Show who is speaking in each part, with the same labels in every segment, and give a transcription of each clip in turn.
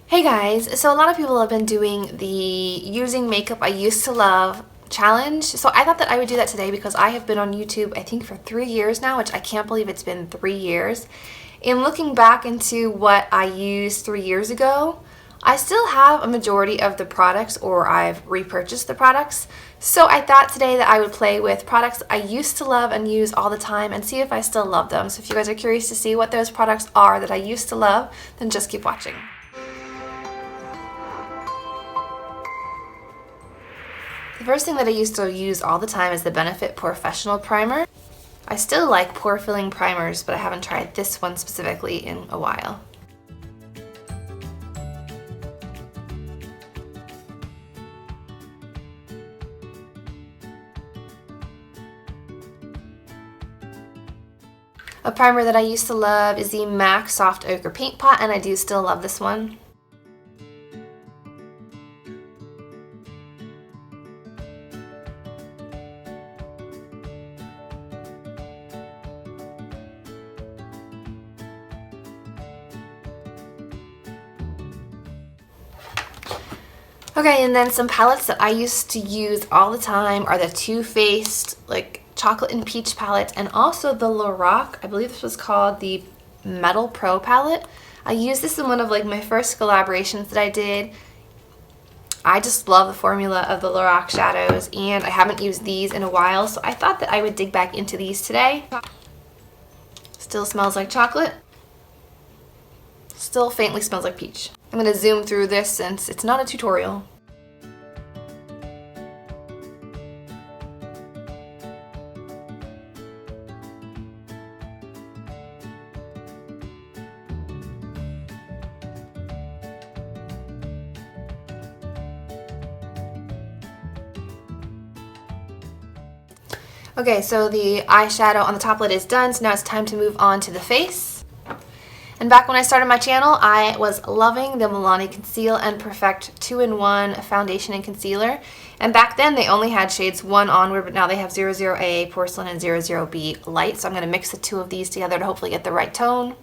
Speaker 1: Hey guys, so a lot of people have been doing the using makeup I used to love challenge, so I thought that I would do that today because I have been on YouTube I think for 3 years now, which I can't believe it's been 3 years. And looking back into what I used 3 years ago, I still have a majority of the products, or I've repurchased the products. So I thought today that I would play with products I used to love and use all the time and see if I still love them. So if you guys are curious to see what those products are that I used to love, then just keep watching. The first thing that I used to use all the time is the Benefit Porefessional Primer. I still like pore filling primers, but I haven't tried this one specifically in a while. A primer that I used to love is the MAC Soft Ochre Paint Pot, and I do still love this one. Okay, and then some palettes that I used to use all the time are the Toofaced, like chocolate and peach palette, and also the Lorac. I believe this was called the Metal Pro palette. I used this in one of like my first collaborations that I did. I just love the formula of the Lorac shadows, and I haven't used these in a while, so I thought that I would dig back into these today. Still smells like chocolate. Still faintly smells like peach. I'm going to zoom through this since it's not a tutorial. Okay, so the eyeshadow on the top lid is done, so now it's time to move on to the face. And back when I started my channel, I was loving the Milani Conceal and Perfect 2-in-1 foundation and concealer. And back then they only had shades 1 onward, but now they have 00A Porcelain and 00B Light. So I'm going to mix the two of these together to hopefully get the right tone.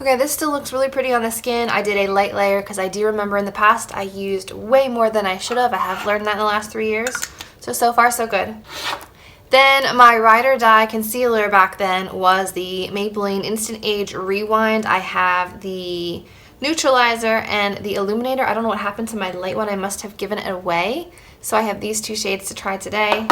Speaker 1: Okay, this still looks really pretty on the skin. I did a light layer because I do remember in the past I used way more than I should have. I have learned that in the last 3 years. So far so good. Then my Ride or Die concealer back then was the Maybelline Instant Age Rewind. I have the neutralizer and the illuminator. I don't know what happened to my light one. I must have given it away. So I have these two shades to try today.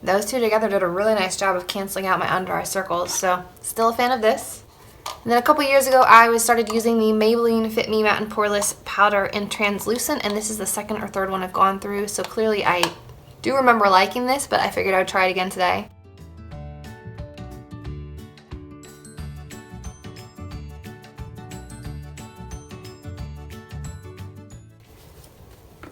Speaker 1: Those two together did a really nice job of canceling out my under eye circles, so still a fan of this. And then a couple years ago I started using the Maybelline Fit Me Matte and Poreless Powder in Translucent, and this is the second or third one I've gone through, so clearly I do remember liking this, but I figured I would try it again today.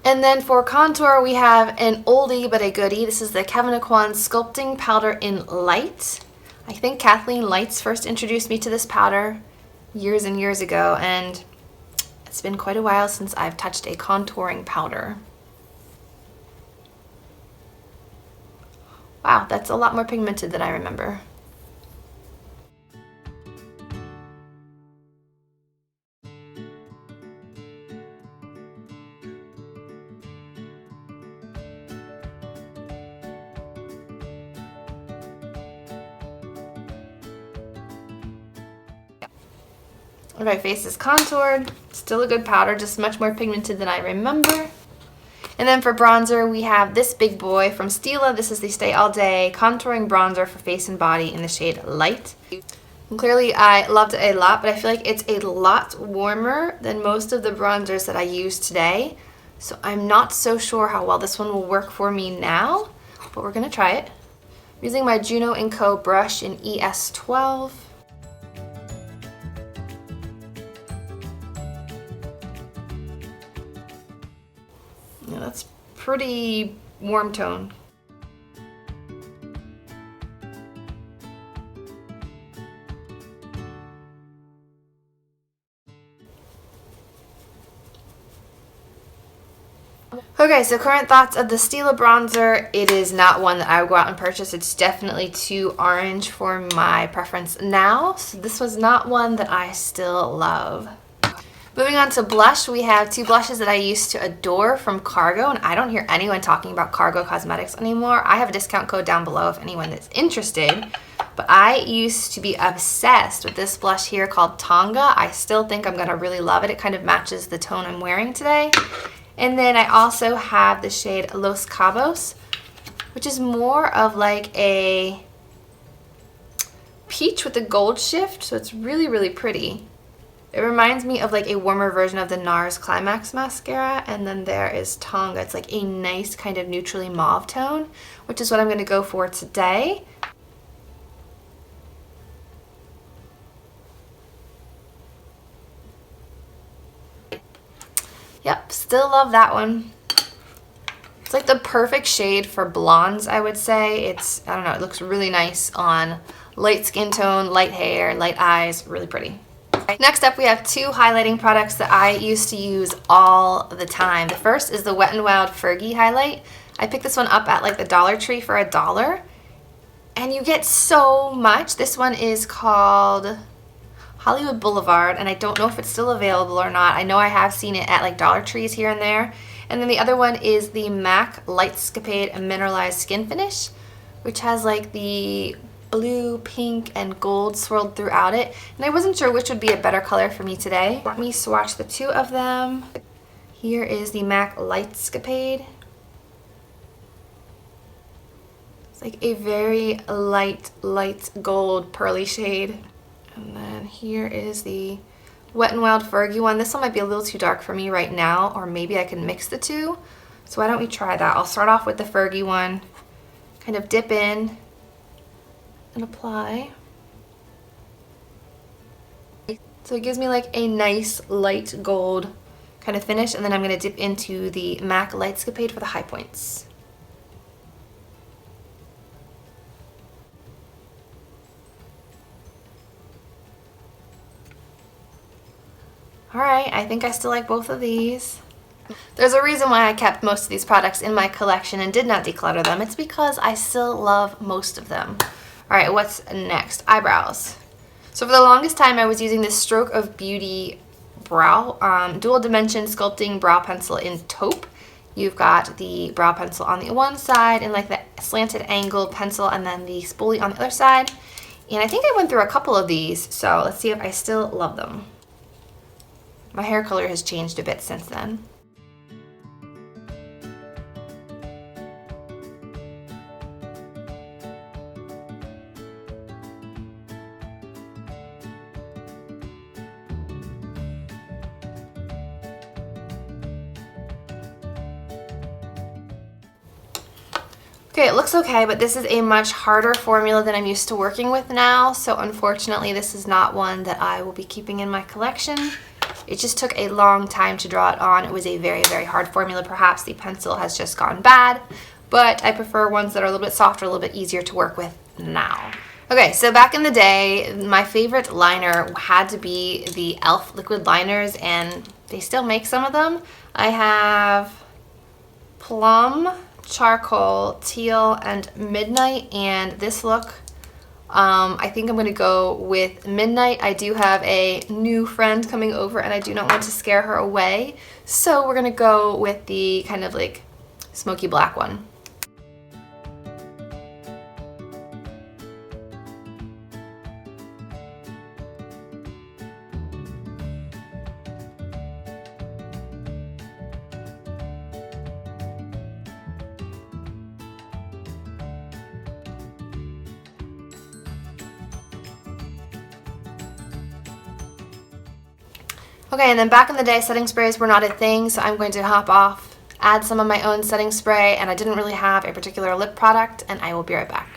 Speaker 1: And then for contour, we have an oldie but a goodie. This is the Kevyn Sculpting Powder in Light. I think Kathleen Lights first introduced me to this powder years and years ago, and it's been quite a while since I've touched a contouring powder. Wow, that's a lot more pigmented than I remember. My face is contoured, still a good powder, just much more pigmented than I remember. And then for bronzer, we have this big boy from Stila. This is the Stay All Day Contouring Bronzer for face and body in the shade Light. And clearly I loved it a lot, but I feel like it's a lot warmer than most of the bronzers that I use today. So I'm not so sure how well this one will work for me now, but we're gonna try it. I'm using my Juno & Co brush in ES12. Yeah, that's pretty warm tone. Okay, so current thoughts of the Stila bronzer. It is not one that I would go out and purchase. It's definitely too orange for my preference now. So this was not one that I still love. Moving on to blush, we have two blushes that I used to adore from Cargo, and I don't hear anyone talking about Cargo Cosmetics anymore. I have a discount code down below if anyone is interested, but I used to be obsessed with this blush here called Tonga. I still think I'm gonna really love it. It kind of matches the tone I'm wearing today. And then I also have the shade Los Cabos, which is more of like a peach with a gold shift, so it's really, really pretty. It reminds me of like a warmer version of the NARS Climax mascara, and then there is Tonga. It's like a nice kind of neutrally mauve tone, which is what I'm gonna go for today. Yep, still love that one. It's like the perfect shade for blondes, I would say. It's, I don't know, it looks really nice on light skin tone, light hair, light eyes, really pretty. Next up, we have two highlighting products that I used to use all the time. The first is the Wet n Wild Fergie highlight. I picked this one up at like the Dollar Tree for $1, and you get so much. This one is called Hollywood Boulevard, and I don't know if it's still available or not. I know I have seen it at like Dollar Trees here and there. And then the other one is the MAC Lightscapade Mineralized Skin Finish, which has like the blue, pink, and gold swirled throughout it. And I wasn't sure which would be a better color for me today. Let me swatch the two of them. Here is the MAC Lightscapade. It's like a very light gold pearly shade. And then here is the Wet n Wild Fergie one. This one might be a little too dark for me right now, or maybe I can mix the two. So why don't we try that? I'll start off with the Fergie one, kind of dip in and apply. So it gives me like a nice light gold kind of finish, and then I'm gonna dip into the MAC Lightscapade for the high points. Alright, I think I still like both of these. There's a reason why I kept most of these products in my collection and did not declutter them. It's because I still love most of them. Alright, what's next? Eyebrows. So for the longest time I was using this Stroke of Beauty brow, dual dimension sculpting brow pencil in taupe. You've got the brow pencil on the one side and like the slanted angle pencil, and then the spoolie on the other side. And I think I went through a couple of these, so let's see if I still love them. My hair color has changed a bit since then. Okay, it looks okay, but this is a much harder formula than I'm used to working with now, so unfortunately this is not one that I will be keeping in my collection. It just took a long time to draw it on. It was a very, very hard formula. Perhaps the pencil has just gone bad, but I prefer ones that are a little bit softer, a little bit easier to work with now. Okay, so back in the day, my favorite liner had to be the e.l.f. liquid liners, and they still make some of them. I have Plum, Charcoal, Teal, and Midnight, and this look, I think I'm going to go with Midnight. I do have a new friend coming over and I do not want to scare her away, so we're going to go with the kind of like smoky black one. Okay, and then back in the day, setting sprays were not a thing, so I'm going to hop off, add some of my own setting spray, and I didn't really have a particular lip product, and I will be right back.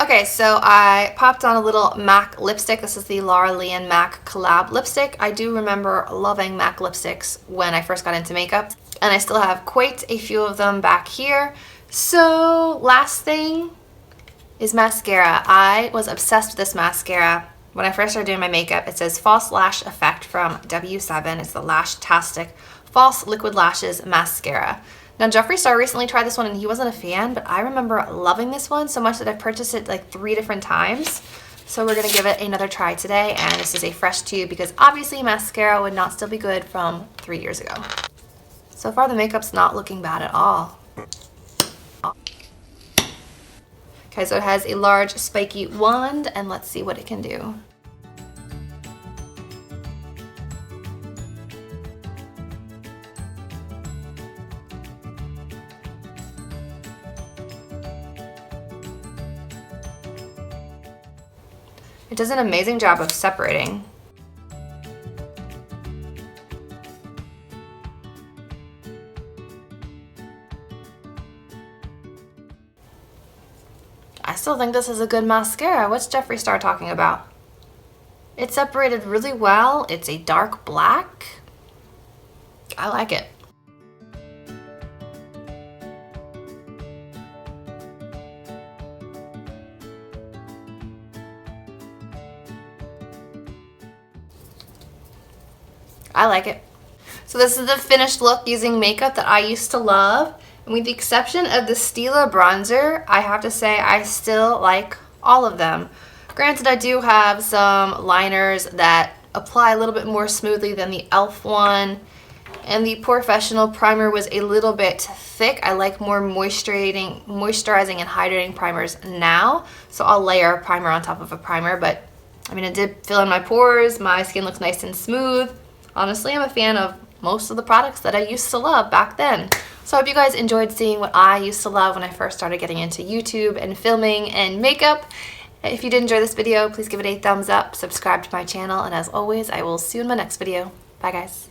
Speaker 1: Okay, so I popped on a little MAC lipstick. This is the Laura Lee and MAC collab lipstick. I do remember loving MAC lipsticks when I first got into makeup, and I still have quite a few of them back here. So last thing is mascara. I was obsessed with this mascara when I first started doing my makeup. It says False Lash Effect from W7. It's the Lashtastic False Liquid Lashes Mascara. Now, Jeffree Star recently tried this one and he wasn't a fan, but I remember loving this one so much that I've purchased it like 3 different times. So we're gonna give it another try today, and this is a fresh tube because obviously mascara would not still be good from 3 years ago. So far the makeup's not looking bad at all. Okay, so it has a large spiky wand, and let's see what it can do. It does an amazing job of separating. I still think this is a good mascara. What's Jeffree Star talking about? It separated really well. It's a dark black. I like it. I like it. So this is the finished look using makeup that I used to love. And with the exception of the Stila bronzer, I have to say I still like all of them. Granted, I do have some liners that apply a little bit more smoothly than the e.l.f. one. And the Porefessional primer was a little bit thick. I like more moisturizing and hydrating primers now. So I'll layer a primer on top of a primer. But I mean, it did fill in my pores. My skin looks nice and smooth. Honestly, I'm a fan of most of the products that I used to love back then. So I hope you guys enjoyed seeing what I used to love when I first started getting into YouTube and filming and makeup. If you did enjoy this video, please give it a thumbs up, subscribe to my channel, and as always, I will see you in my next video. Bye guys.